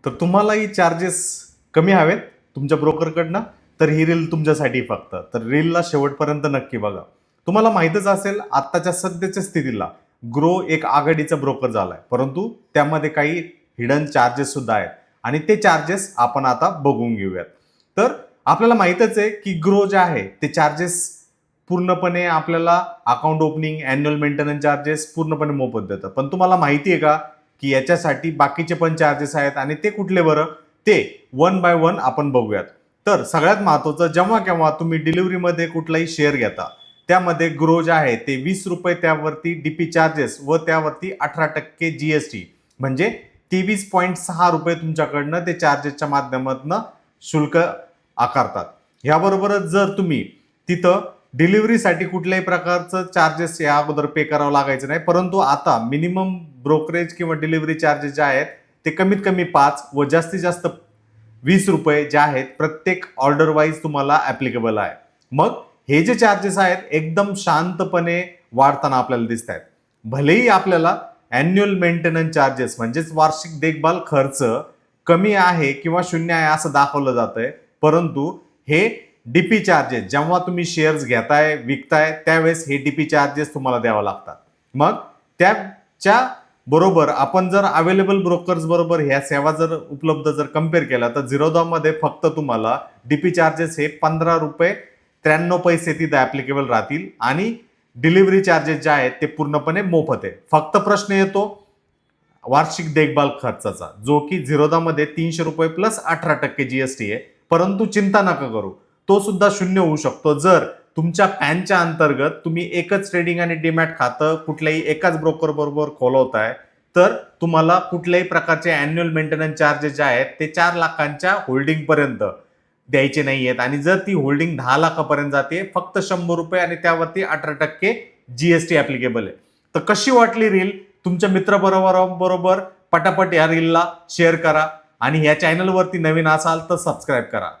तर तुम्हालाही चार्जेस कमी हवेत तुमच्या ब्रोकरकडनं, तर ही रील तुमच्यासाठी फक्त. तर रीलला शेवटपर्यंत नक्की बघा. तुम्हाला माहीतच असेल आत्ताच्या सध्याच्या स्थितीला ग्रो एक आघाडीचा ब्रोकर झालाय, परंतु त्यामध्ये काही हिडन चार्जेस सुद्धा आहेत आणि ते चार्जेस आपण आता बघून घेऊयात. तर आपल्याला माहीतच आहे की ग्रो जे आहे ते चार्जेस पूर्णपणे आपल्याला account opening, annual maintenance charges पूर्णपणे मोफत देतं. पण तुम्हाला माहिती आहे का की याच्यासाठी बाकीचे पण चार्जेस आहेत आणि ते कुठले बरं? ते वन बाय वन आपण बघूयात. तर सगळ्यात महत्त्वाचं, जेव्हा केव्हा तुम्ही डिलिव्हरीमध्ये कुठलाही शेअर घेता, त्यामध्ये ग्रो जे आहे ते ₹20 त्यावरती डीपी चार्जेस व त्यावरती 18% जीएसटी म्हणजे ₹23.6 तुमच्याकडनं ते चार्जेसच्या माध्यमातून शुल्क आकारतात. ह्याबरोबरच जर तुम्ही तिथं डिलिव्हरीसाठी कुठल्याही प्रकारचं चार्जेस या अगोदर पे करावं लागायचं नाही, परंतु आता मिनिमम ब्रोकरेज किंवा डिलिव्हरी चार्जेस जे आहेत ते कमीत कमी 5 व जास्तीत जास्त ₹20 जे आहेत प्रत्येक ऑर्डर वाईज तुम्हाला ऍप्लिकेबल आहे. मग हे जे चार्जेस आहेत एकदम शांतपणे वाढताना आपल्याला दिसत आहेत. भलेही आपल्याला अॅन्युअल मेंटेनन्स चार्जेस म्हणजेच वार्षिक देखभाल खर्च कमी आहे किंवा शून्य आहे असं दाखवलं जातंय, परंतु हे डीपी चार्जेस जेव्हा तुम्ही शेअर्स घेताय विकताय त्यावेळेस हे डीपी चार्जेस तुम्हाला द्यावं लागतात. मग त्याच्या बरोबर आपण जर अवेलेबल ब्रोकर्स बरोबर ह्या सेवा जर उपलब्ध जर कम्पेअर केला तर झिरोधामध्ये फक्त तुम्हाला डीपी चार्जेस हे ₹15.93 तिथे ऍप्लिकेबल राहतील आणि डिलिव्हरी चार्जेस जे आहेत ते पूर्णपणे मोफत आहे. फक्त प्रश्न येतो वार्षिक देखभाल खर्चाचा, जो की झिरोधामध्ये ₹300 प्लस 18% जीएसटी आहे. परंतु चिंता नका करू, तो सुद्धा शून्य होऊ शकतो जर तुमच्या पॅनच्या अंतर्गत तुम्ही एकच ट्रेडिंग आणि डीमॅट खातं कुठल्याही एकाच ब्रोकर बरोबर खोलवताय, तर तुम्हाला कुठल्याही प्रकारचे अॅन्युअल मेंटेनन्स चार्जेस जे आहेत ते 4 लाखांच्या होल्डिंग पर्यंत द्यायचे नाही आहेत आणि जर ती होल्डिंग 10 लाखापर्यंत जाते फक्त ₹100 आणि त्यावरती 18% जीएसटी ऍप्लिकेबल आहे. तर कशी वाटली रील? तुमच्या मित्राबरोबर पटापट या रीलला शेअर करा आणि या चॅनलवरती नवीन असाल तर सबस्क्राईब करा.